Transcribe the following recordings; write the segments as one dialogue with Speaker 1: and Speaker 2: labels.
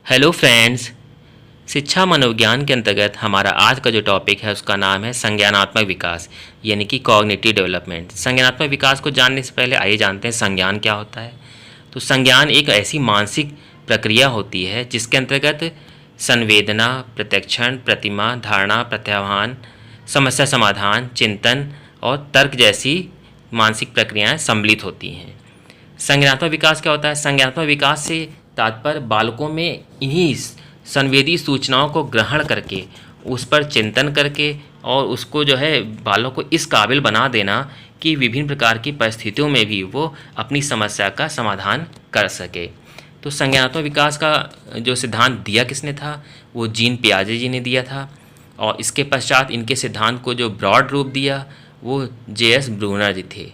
Speaker 1: Hello friends. शिक्षा मनोविज्ञान के अंतर्गत हमारा आज का जो टॉपिक है उसका नाम है संज्ञानात्मक विकास यानी कि कॉग्निटिव डेवलपमेंट। संज्ञानात्मक विकास को जानने से पहले आइए जानते हैं संज्ञान क्या होता है। तो संज्ञान एक ऐसी मानसिक प्रक्रिया होती है जिसके अंतर्गत संवेदना, प्रत्यक्षण, प्रतिमा, धारणा, प्रत्याह्वान, समस्या समाधान, चिंतन और तर्क जैसी मानसिक प्रक्रियाएं सम्मिलित होती हैं। संज्ञानात्मक विकास क्या होता है? संज्ञानात्मक विकास से तात्पर्य बालकों में इन्हीं संवेदी सूचनाओं को ग्रहण करके उस पर चिंतन करके और उसको जो है बालकों को इस काबिल बना देना कि विभिन्न प्रकार की परिस्थितियों में भी वो अपनी समस्या का समाधान कर सके। तो संज्ञानात्मक विकास का जो सिद्धांत दिया किसने था? वो जीन पियाजे जी ने दिया था। और इसके पश्चात इनके सिद्धांत को जो ब्रॉड रूप दिया वो जे.एस. ब्रूनर जी थे।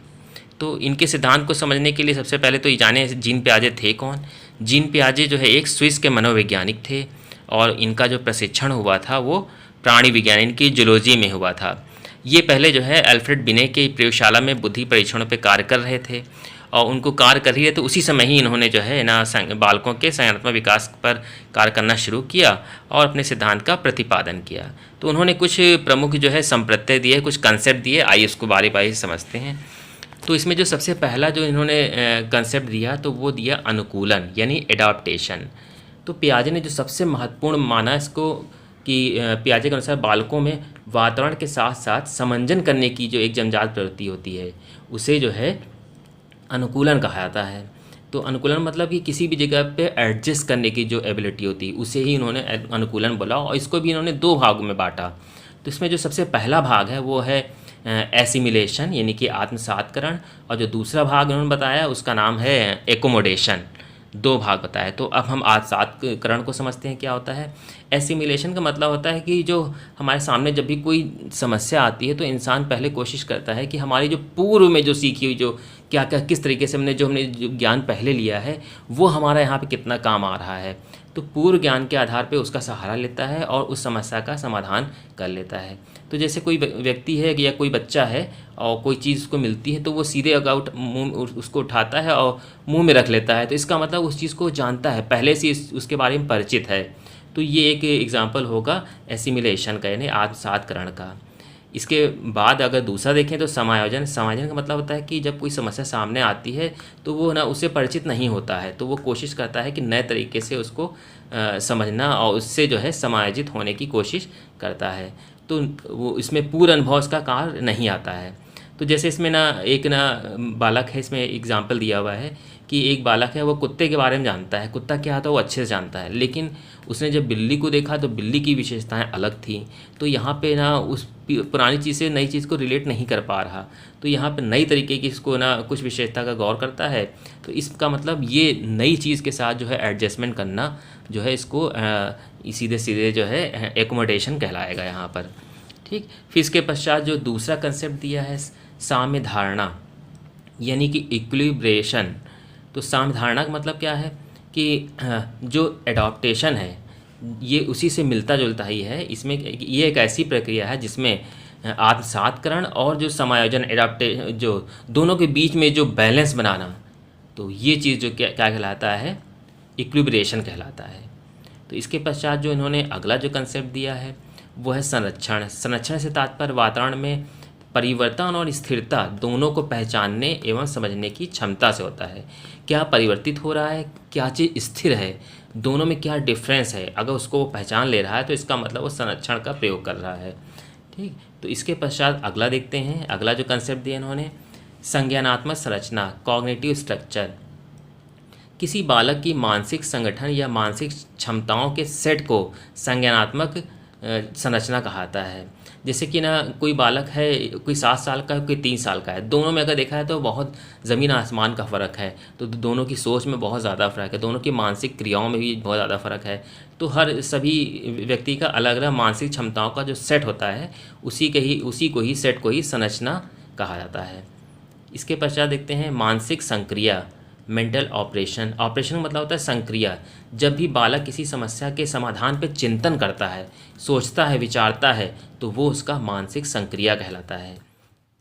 Speaker 1: तो इनके सिद्धांत को समझने के लिए सबसे पहले तो ये जाने जीन पियाजे थे कौन। जीन पियाजे जो है एक स्विस के मनोवैज्ञानिक थे और इनका जो प्रशिक्षण हुआ था वो प्राणी विज्ञान इनकी जूलॉजी में हुआ था। ये पहले जो है अल्फ्रेड बिने की प्रयोगशाला में बुद्धि परीक्षणों पर कार्य कर रहे थे और उनको कार्य कर रही है तो उसी समय ही इन्होंने जो है ना बालकों के संज्ञानात्मक विकास पर कार्य करना शुरू किया और अपने सिद्धांत का प्रतिपादन किया। तो उन्होंने कुछ प्रमुख जो है संप्रत्यय दिए, कुछ कंसेप्ट दिए। आइए उसको बारी बारी समझते हैं। तो इसमें जो सबसे पहला जो इन्होंने कंसेप्ट दिया तो वो दिया अनुकूलन यानी एडाप्टेशन। तो पियाजे ने जो सबसे महत्वपूर्ण माना इसको कि पियाजे के अनुसार बालकों में वातावरण के साथ साथ समंजन करने की जो एक जन्मजात प्रवृत्ति होती है उसे जो है अनुकूलन कहा जाता है। तो अनुकूलन मतलब कि किसी भी जगह पे एडजस्ट करने की जो एबिलिटी होती है उसे ही इन्होंने अनुकूलन बोला और इसको भी इन्होंने दो भागों में बांटा। तो इसमें जो सबसे पहला भाग है वो है एसिमिलेशन यानी कि आत्मसात्करण और जो दूसरा भाग उन्होंने बताया उसका नाम है एकोमोडेशन। दो भाग बताया। तो अब हम आत्मसात्करण को समझते हैं क्या होता है। एसिमिलेशन का मतलब होता है कि जो हमारे सामने जब भी कोई समस्या आती है तो इंसान पहले कोशिश करता है कि हमारी जो पूर्व में जो सीखी हुई जो क्या क्या किस तरीके से हमने जो ज्ञान पहले लिया है वो हमारा यहाँ पे कितना काम आ रहा है। तो पूर्व ज्ञान के आधार पे उसका सहारा लेता है और उस समस्या का समाधान कर लेता है। तो जैसे कोई व्यक्ति है या कोई बच्चा है और कोई चीज़ उसको मिलती है तो वो सीधे अगाउट मुँह उसको उठाता है और मुंह में रख लेता है। तो इसका मतलब उस चीज़ को जानता है, पहले से उसके बारे में परिचित है। तो ये एक एग्जाम्पल होगा एसिमिलेशन का यानी आत्मसात्करण का। इसके बाद अगर दूसरा देखें तो समायोजन। समायोजन का मतलब होता है कि जब कोई समस्या सामने आती है तो वो ना उससे परिचित नहीं होता है तो वो कोशिश करता है कि नए तरीके से उसको समझना और उससे जो है समायोजित होने की कोशिश करता है। तो वो इसमें पूर्ण अनुभव इसका कार्य नहीं आता है। तो जैसे इसमें ना एक ना बालक है, इसमें एग्जाम्पल दिया हुआ है कि एक बालक है वो कुत्ते के बारे में जानता है, कुत्ता क्या आता है वो अच्छे से जानता है, लेकिन उसने जब बिल्ली को देखा तो बिल्ली की विशेषताएं अलग थी। तो यहाँ पे ना उस पुरानी चीज़ से नई चीज़ को रिलेट नहीं कर पा रहा। तो यहाँ पे नई तरीके की इसको ना कुछ विशेषता का गौर करता है। तो इसका मतलब ये नई चीज़ के साथ जो है एडजस्टमेंट करना जो है इसको सीधे सीधे जो है एकोमोडेशन कहलाएगा यहाँ पर। ठीक। फिर इसके पश्चात जो दूसरा कंसेप्ट दिया है साम्य धारणा यानी कि इक्विलिब्रेशन। तो साम्य धारणा का मतलब क्या है कि जो एडॉप्टेशन है ये उसी से मिलता जुलता ही है। इसमें ये एक ऐसी प्रक्रिया है जिसमें आत्मसात्करण और जो समायोजन एडॉप्टे जो दोनों के बीच में जो बैलेंस बनाना, तो ये चीज़ जो क्या कहलाता है इक्विलिब्रेशन कहलाता है। तो इसके पश्चात जो इन्होंने अगला जो कंसेप्ट दिया है वो है संरक्षण। संरक्षण से तात्पर्य वातावरण में परिवर्तन और स्थिरता दोनों को पहचानने एवं समझने की क्षमता से होता है। क्या परिवर्तित हो रहा है, क्या चीज़ स्थिर है, दोनों में क्या डिफरेंस है, अगर उसको वो पहचान ले रहा है तो इसका मतलब वो संरक्षण का प्रयोग कर रहा है। ठीक। तो इसके पश्चात अगला देखते हैं। अगला जो कंसेप्ट दिया इन्होंने संज्ञानात्मक संरचना कॉग्निटिव स्ट्रक्चर। किसी बालक की मानसिक संगठन या मानसिक क्षमताओं के सेट को संज्ञानात्मक संरचना कहाता है। जैसे कि ना कोई बालक है, कोई 7 साल का है, कोई 3 साल का है, दोनों में अगर देखा है तो बहुत ज़मीन आसमान का फ़र्क है। तो दोनों की सोच में बहुत ज़्यादा फ़र्क है, दोनों की मानसिक क्रियाओं में भी बहुत ज़्यादा फ़र्क है। तो हर सभी व्यक्ति का अलग अलग मानसिक क्षमताओं का जो सेट होता है उसी को ही सेट को ही संरचना कहा जाता है। इसके पश्चात देखते हैं मानसिक संक्रिया मेंटल ऑपरेशन। ऑपरेशन का मतलब होता है संक्रिया। जब भी बालक किसी समस्या के समाधान पर चिंतन करता है, सोचता है, विचारता है, तो वो उसका मानसिक संक्रिया कहलाता है।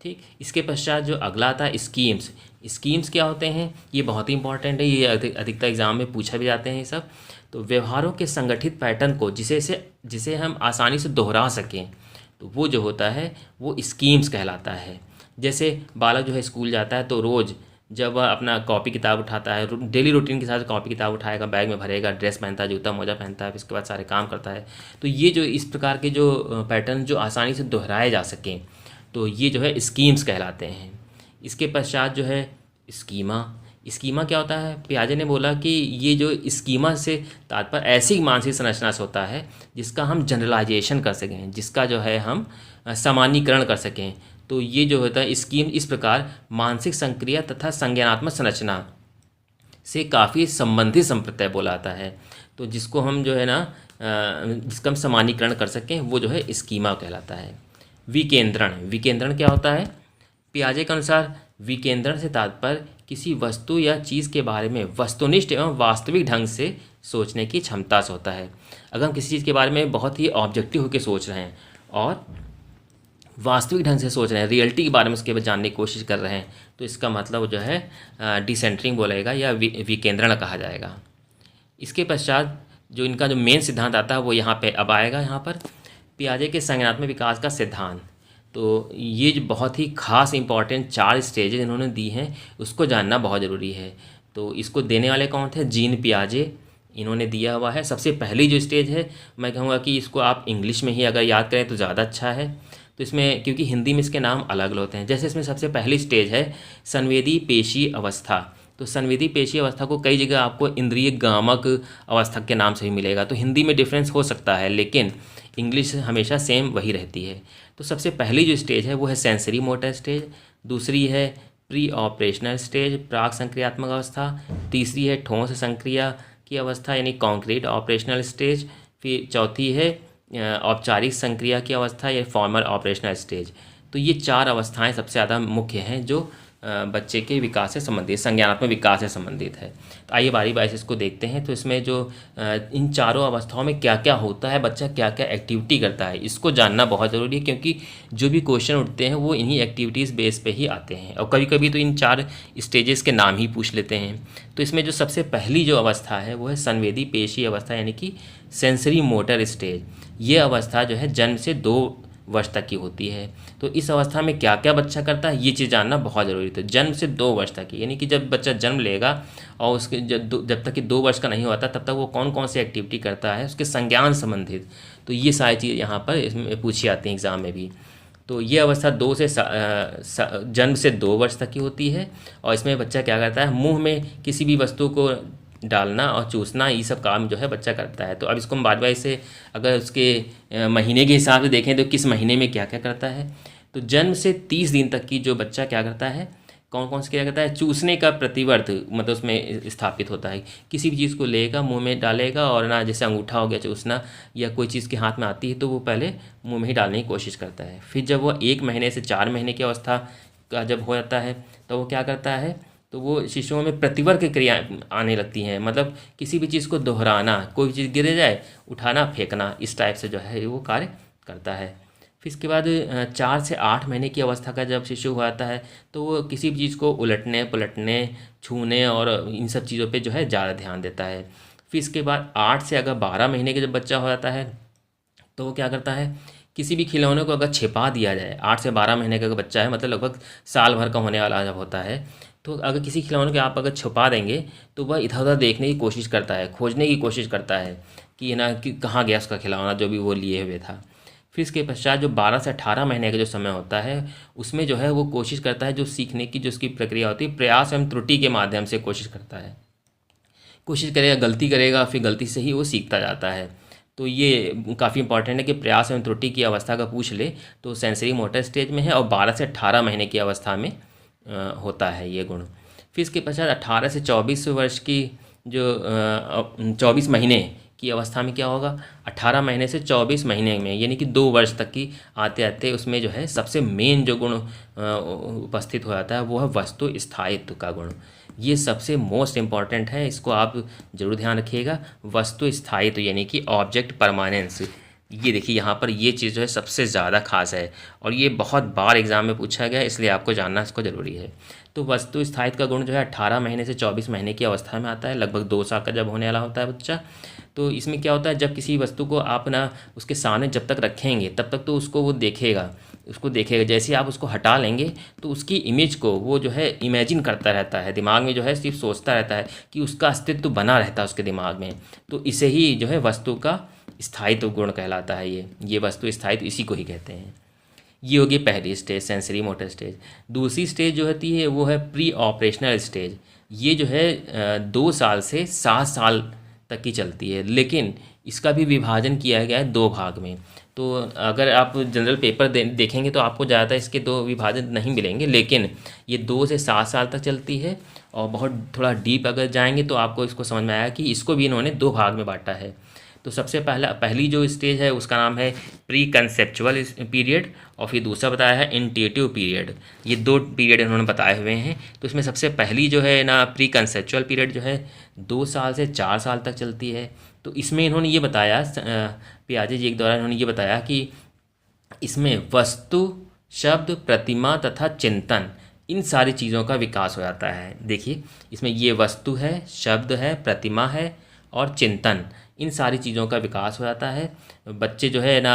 Speaker 1: ठीक, इसके पश्चात जो अगला आता है स्कीम्स। स्कीम्स क्या होते हैं, ये बहुत ही इंपॉर्टेंट है, ये अधिकतर एग्जाम में पूछा भी जाते हैं ये सब। तो व्यवहारों के संगठित पैटर्न को जिसे हम आसानी से दोहरा सकें, तो वो जो होता है वो स्कीम्स कहलाता है। जैसे बालक जो है स्कूल जाता है तो रोज़ जब वह अपना कॉपी किताब उठाता है, डेली रूटीन के हिसाब से कॉपी किताब उठाएगा, बैग में भरेगा, ड्रेस पहनता है, जूता मोजा पहनता है, फिर इसके बाद सारे काम करता है। तो ये जो इस प्रकार के जो पैटर्न जो आसानी से दोहराए जा सकें, तो ये जो है स्कीम्स कहलाते हैं। इसके पश्चात जो है स्कीमा। स्कीमा क्या होता है, पियाजे ने बोला कि ये जो स्कीमा से तात्पर्य ऐसी मानसिक संरचना से होता है जिसका हम जनरलाइजेशन कर सकें, जिसका जो है हम सामान्यीकरण कर सकें। तो ये जो होता है स्कीम इस प्रकार मानसिक संक्रिया तथा संज्ञानात्मक संरचना से काफ़ी संबंधित संप्रत्यय बोलाता है। तो जिसको हम जो है ना जिसका हम सामान्यीकरण कर सकें वो जो है स्कीमा कहलाता है। विकेंद्रण। विकेंद्रण क्या होता है, पियाजे के अनुसार विकेंद्रण से तात्पर्य किसी वस्तु या चीज़ के बारे में वस्तुनिष्ठ एवं वास्तविक ढंग से सोचने की क्षमता से होता है। अगर हम किसी चीज़ के बारे में बहुत ही ऑब्जेक्टिव होकर सोच रहे हैं और वास्तविक ढंग से सोच रहे हैं, रियलिटी के बारे में उसके बाद जानने की कोशिश कर रहे हैं, तो इसका मतलब जो है डिसेंटरिंग बोलेगा या विकेंद्रण कहा जाएगा। इसके पश्चात जो इनका जो मेन सिद्धांत आता है वो यहाँ पे अब आएगा। यहाँ पर पियाजे के संज्ञानात्मक विकास का सिद्धांत, तो ये जो बहुत ही खास इंपॉर्टेंट 4 स्टेजेज इन्होंने दी हैं, उसको जानना बहुत ज़रूरी है। तो इसको देने वाले कौन थे, जीन पियाजे, इन्होंने दिया हुआ है। सबसे पहली जो स्टेज है मैं कहूँगा कि इसको आप इंग्लिश में ही अगर याद करें तो ज़्यादा अच्छा है। तो इसमें क्योंकि हिंदी में इसके नाम अलग अलग होते हैं। जैसे इसमें सबसे पहली स्टेज है संवेदी पेशी अवस्था। तो संवेदी पेशी अवस्था को कई जगह आपको इंद्रिय गामक अवस्था के नाम से भी मिलेगा। तो हिंदी में डिफरेंस हो सकता है लेकिन इंग्लिश हमेशा सेम वही रहती है। तो सबसे पहली जो स्टेज है वो है सेंसरी मोटर स्टेज, दूसरी है प्री ऑपरेशनल स्टेज प्राक संक्रियात्मक अवस्था, तीसरी है ठोस संक्रिया की अवस्था यानी कॉन्क्रीट ऑपरेशनल स्टेज, फिर चौथी है औपचारिक संक्रिया की अवस्था या फॉर्मल ऑपरेशनल स्टेज। तो ये 4 अवस्थाएं सबसे ज़्यादा मुख्य हैं जो बच्चे के विकास से संबंधित, संज्ञानात्मक विकास से संबंधित है। तो आइए बारी बारी से इसको देखते हैं। तो इसमें जो इन चारों अवस्थाओं में क्या क्या होता है, बच्चा क्या क्या एक्टिविटी करता है, इसको जानना बहुत ज़रूरी है क्योंकि जो भी क्वेश्चन उठते हैं वो इन्हीं एक्टिविटीज़ बेस पे ही आते हैं और कभी कभी तो इन 4 स्टेजेस के नाम ही पूछ लेते हैं। तो इसमें जो सबसे पहली जो अवस्था है वो है संवेदी पेशी अवस्था यानी कि सेंसरी मोटर स्टेज। ये अवस्था जो है जन्म से 2 वर्ष तक की होती है। तो इस अवस्था में क्या क्या बच्चा करता है ये चीज़ जानना बहुत ज़रूरी है। जन्म से 2 वर्ष तक की यानी कि जब बच्चा जन्म लेगा और उसके जब तक कि 2 वर्ष का नहीं होता तब तक वो कौन कौन सी एक्टिविटी करता है उसके संज्ञान संबंधित, तो ये सारी चीज़ यहाँ पर इसमें पूछी जाती हैं एग्ज़ाम में भी। तो ये अवस्था जन्म से 2 वर्ष तक की होती है और इसमें बच्चा क्या करता है, मुंह में किसी भी वस्तु को डालना और चूसना, ये सब काम जो है बच्चा करता है। तो अब इसको हम बार बार से अगर उसके महीने के हिसाब से देखें तो किस महीने में क्या क्या करता है, तो जन्म से 30 दिन तक की जो बच्चा क्या करता है, कौन कौन से क्या करता है, चूसने का प्रतिवर्त मतलब उसमें स्थापित होता है। किसी भी चीज़ को लेगा मुंह में डालेगा और ना, जैसे अंगूठा हो गया चूसना या कोई चीज़ के हाथ में आती है तो वो पहले मुंह में ही डालने की कोशिश करता है। फिर जब वो 1 महीने से 4 महीने की अवस्था का जब हो जाता है तो वो क्या करता है, तो वो शिशुओं में प्रतिवर्ग क्रिया आने लगती हैं, मतलब किसी भी चीज़ को दोहराना, कोई चीज़ गिर जाए उठाना फेंकना, इस टाइप से जो है वो कार्य करता है। फिर इसके बाद 4 से 8 महीने की अवस्था का जब शिशु हो जाता है तो वो किसी भी चीज़ को उलटने पलटने छूने और इन सब चीज़ों पे जो है ज़्यादा ध्यान देता है। फिर इसके बाद 8 से अगर 12 महीने का जब बच्चा हो जाता है तो वो क्या करता है, किसी भी खिलौने को अगर छिपा दिया जाए, 8 से 12 महीने का अगर बच्चा है मतलब लगभग साल भर का होने वाला जब होता है, तो अगर किसी खिलौने को आप अगर छुपा देंगे तो वह इधर उधर देखने की कोशिश करता है, खोजने की कोशिश करता है कि ना कि कहाँ गया उसका खिलौना जो भी वो लिए हुए था। फिर इसके पश्चात जो 12 से 18 महीने का जो समय होता है उसमें जो है वो कोशिश करता है, जो सीखने की जो उसकी प्रक्रिया होती है प्रयास एवं त्रुटि के माध्यम से कोशिश करता है, कोशिश करेगा, गलती करेगा, फिर गलती से ही वो सीखता जाता है। तो ये काफ़ी इंपॉर्टेंट है कि प्रयास एवं त्रुटि की अवस्था का पूछ ले तो सेंसरी मोटर स्टेज में है और 12 से 18 महीने की अवस्था में होता है ये गुण। फिर इसके पश्चात 18 से 24 वर्ष की जो 24 महीने की अवस्था में क्या होगा, 18 महीने से 24 महीने में यानी कि 2 वर्ष तक की आते आते उसमें जो है सबसे मेन जो गुण उपस्थित हो जाता है वो है वस्तु स्थायित्व का गुण। ये सबसे मोस्ट इम्पॉर्टेंट है, इसको आप जरूर ध्यान रखिएगा। वस्तु स्थायित्व यानी कि ऑब्जेक्ट परमानेंस, ये देखिए यहाँ पर ये चीज़ जो है सबसे ज़्यादा खास है और ये बहुत बार एग्जाम में पूछा गया है, इसलिए आपको जानना इसको ज़रूरी है। तो वस्तु स्थायित्व का गुण जो है 18 महीने से 24 महीने की अवस्था में आता है, लगभग 2 साल का जब होने वाला होता है बच्चा। तो इसमें क्या होता है, जब किसी वस्तु को आप ना उसके सामने जब तक रखेंगे तब तक तो उसको वो देखेगा, उसको देखेगा। जैसे ही आप उसको हटा लेंगे तो उसकी इमेज को वो जो है इमेजिन करता रहता है, दिमाग में जो है सिर्फ सोचता रहता है कि उसका अस्तित्व बना रहता है उसके दिमाग में। तो इसे ही जो है वस्तु का स्थायित्व गुण कहलाता है। ये वस्तु स्थायित्व इसी को ही कहते हैं। ये होगी पहली स्टेज, सेंसरी मोटर स्टेज। दूसरी स्टेज जो होती है वो है प्री ऑपरेशनल स्टेज। ये जो है 2 साल से 7 साल तक की चलती है, लेकिन इसका भी विभाजन किया गया है 2 भाग में। तो अगर आप जनरल पेपर देखेंगे तो आपको ज़्यादा इसके 2 विभाजन नहीं मिलेंगे, लेकिन ये 2 से 7 साल तक चलती है। और बहुत थोड़ा डीप अगर जाएंगे तो आपको इसको समझ में आया कि इसको भी इन्होंने 2 भाग में बांटा है। तो सबसे पहली जो स्टेज है उसका नाम है प्री कंसेप्चुअल पीरियड, और फिर दूसरा बताया है इंट्यूटिव पीरियड। ये 2 पीरियड इन्होंने बताए हुए हैं। तो इसमें सबसे पहली जो है ना प्री कंसेप्चुअल पीरियड जो है 2 साल से 4 साल तक चलती है। तो इसमें इन्होंने ये बताया, पियाजे जी के द्वारा इन्होंने ये बताया कि इसमें वस्तु, शब्द, प्रतिमा तथा चिंतन, इन सारी चीज़ों का विकास हो जाता है। देखिए इसमें ये वस्तु है, शब्द है, प्रतिमा है और चिंतन, इन सारी चीज़ों का विकास हो जाता है। बच्चे जो है ना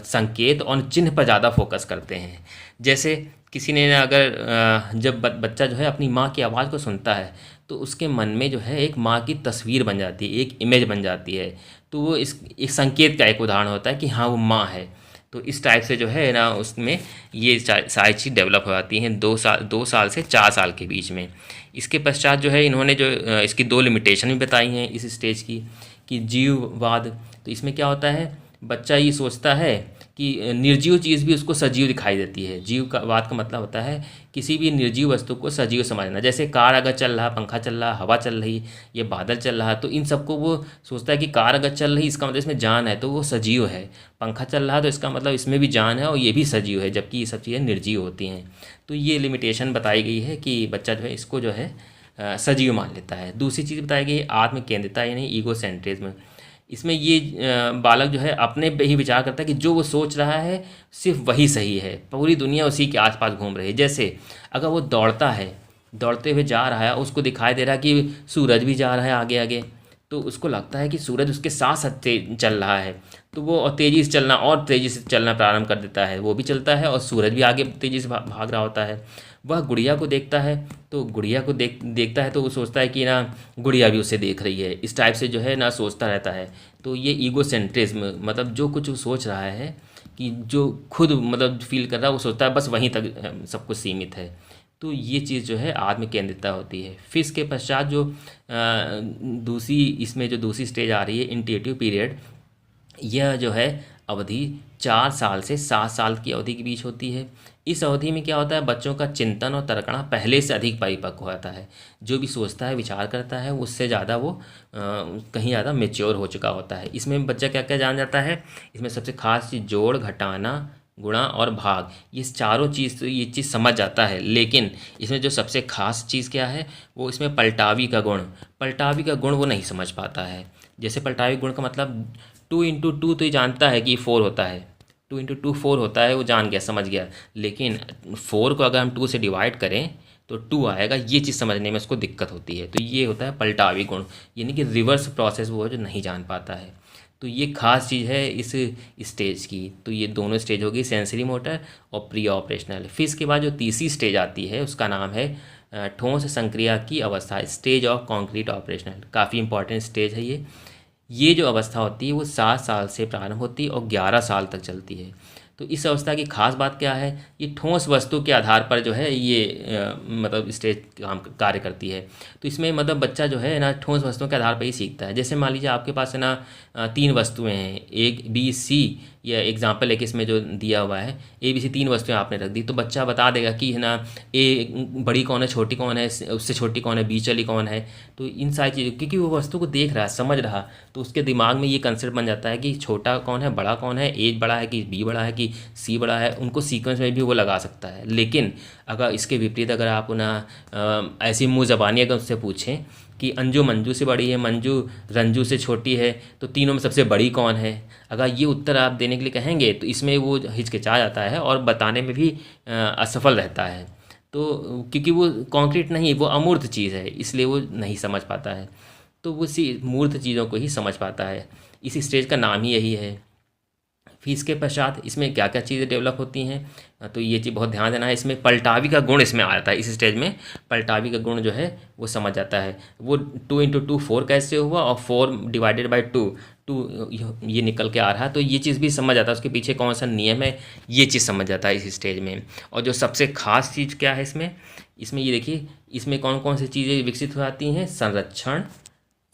Speaker 1: संकेत और चिन्ह पर ज़्यादा फोकस करते हैं। जैसे किसी ने ना अगर जब बच्चा जो है अपनी माँ की आवाज़ को सुनता है तो उसके मन में जो है एक माँ की तस्वीर बन जाती है, एक इमेज बन जाती है। तो वो इस एक संकेत का एक उदाहरण होता है कि हाँ वो माँ है। तो इस टाइप से जो है ना उसमें ये सारी चीज़ डेवलप हो जाती हैं 2 साल से 4 साल के बीच में। इसके पश्चात जो है इन्होंने जो इसकी 2 लिमिटेशन भी बताई हैं इस स्टेज की, कि जीववाद। तो इसमें क्या होता है, बच्चा ये सोचता है कि निर्जीव चीज़ भी उसको सजीव दिखाई देती है। जीववाद का मतलब होता है किसी भी निर्जीव वस्तु को सजीव समझना। जैसे कार अगर चल रहा, पंखा चल रहा, हवा चल रही, ये बादल चल रहा, तो इन सबको वो सोचता है कि कार अगर चल रही इसका मतलब इसमें जान है, तो वो सजीव है। पंखा चल रहा तो इसका मतलब इसमें भी जान है और ये भी सजीव है, जबकि ये सब चीज़ें निर्जीव होती हैं। तो ये लिमिटेशन बताई गई है कि बच्चा जो है इसको जो है सजीव मान लेता है। दूसरी चीज़ बताई गई है आत्म केंद्रिता यानी ईगो सेंट्रिज्म। इसमें ये बालक जो है अपने पे ही विचार करता है कि जो वो सोच रहा है सिर्फ वही सही है, पूरी दुनिया उसी के आसपास घूम रही है। जैसे अगर वो दौड़ता है, दौड़ते हुए जा रहा है, उसको दिखाई दे रहा है कि सूरज भी जा रहा है आगे आगे, तो उसको लगता है कि सूरज उसके साथ साथ चल रहा है। तो वो और तेज़ी से चलना और तेज़ी से चलना प्रारंभ कर देता है, वो भी चलता है और सूरज भी आगे तेज़ी से भाग रहा होता है। वह गुड़िया को देखता है, तो गुड़िया को देखता है तो वो सोचता है कि ना गुड़िया भी उसे देख रही है। इस टाइप से जो है ना सोचता रहता है। तो ये ईगो सेंट्रिज्म, मतलब जो कुछ वो सोच रहा है कि जो खुद मतलब फील कर रहा है वो सोचता है बस वहीं तक सब कुछ सीमित है। तो ये चीज़ जो है आत्म केंद्रिता होती है। फिर इसके पश्चात जो दूसरी इसमें जो दूसरी स्टेज आ रही है इंट्यूटिव पीरियड, यह जो है अवधि 4 साल से 7 साल की अवधि के बीच होती है। इस अवधि में क्या होता है, बच्चों का चिंतन और तर्कणा पहले से अधिक परिपक्व हो जाता है। जो भी सोचता है, विचार करता है, उससे ज़्यादा वो कहीं ज़्यादा मेच्योर हो चुका होता है। इसमें बच्चा क्या क्या जान जाता है, इसमें सबसे खास चीज़ जोड़, घटाना, गुणा और भाग, ये चारों चीज़ तो ये चीज़ समझ जाता है। लेकिन इसमें जो सबसे खास चीज़ क्या है, वो इसमें पलटावी का गुण वो नहीं समझ पाता है। जैसे पलटावी गुण का मतलब 2 × 2 तो ये जानता है कि 4 होता है, 2 × 2 4 होता है, वो जान गया, समझ गया। लेकिन 4 को अगर हम 2 से डिवाइड करें तो 2 आएगा, ये चीज़ समझने में उसको दिक्कत होती है। तो ये होता है पलटावी गुण, यानी कि रिवर्स प्रोसेस वो जो नहीं जान पाता है। तो ये खास चीज़ है इस स्टेज की। तो ये दोनों स्टेज होगी, सेंसरी मोटर और प्री ऑपरेशनल। फिर इसके बाद जो तीसरी स्टेज आती है उसका नाम है ठोस संक्रिया की अवस्था, स्टेज ऑफ कॉन्क्रीट ऑपरेशनल। काफ़ी इंपॉर्टेंट स्टेज है ये जो अवस्था होती है वो 7 साल से प्रारंभ होती है और 11 साल तक चलती है। तो इस अवस्था की खास बात क्या है, ये ठोस वस्तु के आधार पर जो है ये मतलब स्टेज काम कार्य करती है। तो इसमें मतलब बच्चा जो है ना ठोस वस्तुओं के आधार पर ही सीखता है। जैसे मान लीजिए आपके पास है ना 3 वस्तुएं हैं, एक बी सी, या एग्जाम्पल है कि इसमें जो दिया हुआ है ABC 3 वस्तुएं आपने रख दी, तो बच्चा बता देगा कि है ना ए बड़ी कौन है, छोटी कौन है, उससे छोटी कौन है, बीच वाली कौन है। तो इन सारी चीज़ों, क्योंकि वो वस्तु को देख रहा है, समझ रहा, तो उसके दिमाग में ये कंसेप्ट बन जाता है कि छोटा कौन है, बड़ा कौन है, ए बड़ा है कि बी बड़ा है कि सी बड़ा है। उनको सीक्वेंस में भी वो लगा सकता है। लेकिन अगर इसके विपरीत अगर आप ना ऐसी मुँह ज़बानी अगर उससे पूछें कि अंजू मंजू से बड़ी है, मंजू रंजू से छोटी है, तो तीनों में सबसे बड़ी कौन है। अगर ये उत्तर आप देने के लिए कहेंगे तो इसमें वो हिचकिचा जाता है और बताने में भी असफल रहता है। तो क्योंकि वो कॉन्क्रीट नहीं, वो अमूर्त चीज़ है, इसलिए वो नहीं समझ पाता है। तो वो सी मूर्त चीज़ों को ही समझ पाता है। इस स्टेज का नाम ही यही है। फिर इसके पश्चात इसमें क्या क्या चीज़ें डेवलप होती हैं, तो ये चीज़ बहुत ध्यान देना है। इसमें पलटावी का गुण इसमें आता है। इस स्टेज में पलटावी का गुण जो है वो समझ जाता है। वो 2 × 2 4 कैसे हुआ, और 4/2 2 ये निकल के आ रहा है, तो ये चीज़ भी समझ जाता है। उसके पीछे कौन सा नियम है, ये चीज़ समझ जाता है इस स्टेज में। और जो सबसे खास चीज़ क्या है इसमें, इसमें ये देखिए, इसमें कौन कौन सी चीज़ें विकसित हो जाती हैं, संरक्षण,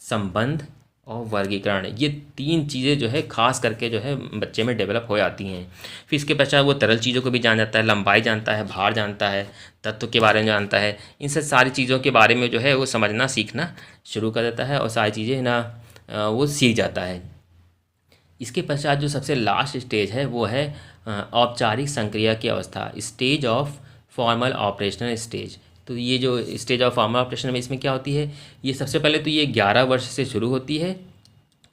Speaker 1: संबंध और वर्गीकरण। ये 3 चीज़ें जो है खास करके जो है बच्चे में डेवलप हो जाती हैं। फिर इसके पश्चात वो तरल चीज़ों को भी जान जाता है, लंबाई जानता है, भार जानता है, तत्व के बारे में जानता है। इन सब सारी चीज़ों के बारे में जो है वो समझना सीखना शुरू कर देता है और सारी चीज़ें ना वो सीख जाता है। इसके पश्चात जो सबसे लास्ट स्टेज है वो है औपचारिक संक्रिया की अवस्था, stage of formal operational stage. तो ये जो स्टेज ऑफ फॉर्मल ऑपरेशन में इसमें क्या होती है, ये सबसे पहले तो ये 11 वर्ष से शुरू होती है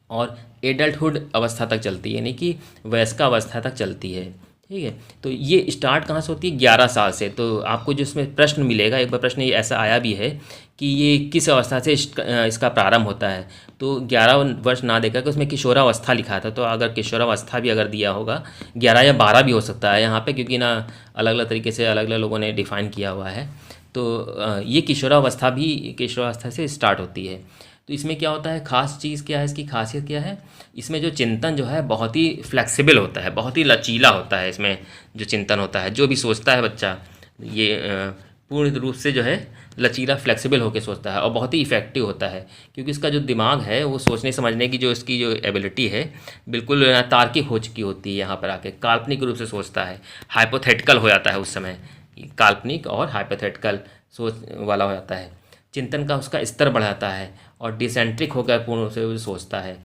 Speaker 1: और एडल्टहुड अवस्था तक चलती है, यानी कि वयस्क अवस्था तक चलती है। ठीक है, तो ये स्टार्ट कहाँ से होती है, 11 साल से। तो आपको जो इसमें प्रश्न मिलेगा, एक बार प्रश्न ये ऐसा आया भी है कि ये किस अवस्था से इसका प्रारंभ होता है, तो 11 वर्ष ना देकर के उसमें किशोरावस्था लिखा था। तो अगर किशोरावस्था भी अगर दिया होगा, 11 या 12 भी हो सकता है यहाँ पे, क्योंकि ना अलग अलग तरीके से अलग अलग लोगों ने डिफ़ाइन किया हुआ है। तो ये किशोरावस्था से स्टार्ट होती है। तो इसमें क्या होता है, खास चीज़ क्या है, इसकी खासियत क्या है, इसमें जो चिंतन जो है बहुत ही फ्लेक्सिबल होता है, बहुत ही लचीला होता है। इसमें जो चिंतन होता है, जो भी सोचता है बच्चा, ये पूर्ण रूप से जो है लचीला फ्लेक्सिबल होकर सोचता है और बहुत ही इफ़ेक्टिव होता है, क्योंकि इसका जो दिमाग है वो सोचने समझने की जो इसकी जो एबिलिटी है बिल्कुल तार्किक हो चुकी होती है। यहाँ पर आके काल्पनिक रूप से सोचता है, हाइपोथेटिकल हो जाता है उस समय, काल्पनिक और हाइपोथेटिकल सोच वाला हो जाता है। चिंतन का उसका स्तर बढ़ाता है और डिसेंट्रिक होकर पूर्ण रूप से वो सोचता है।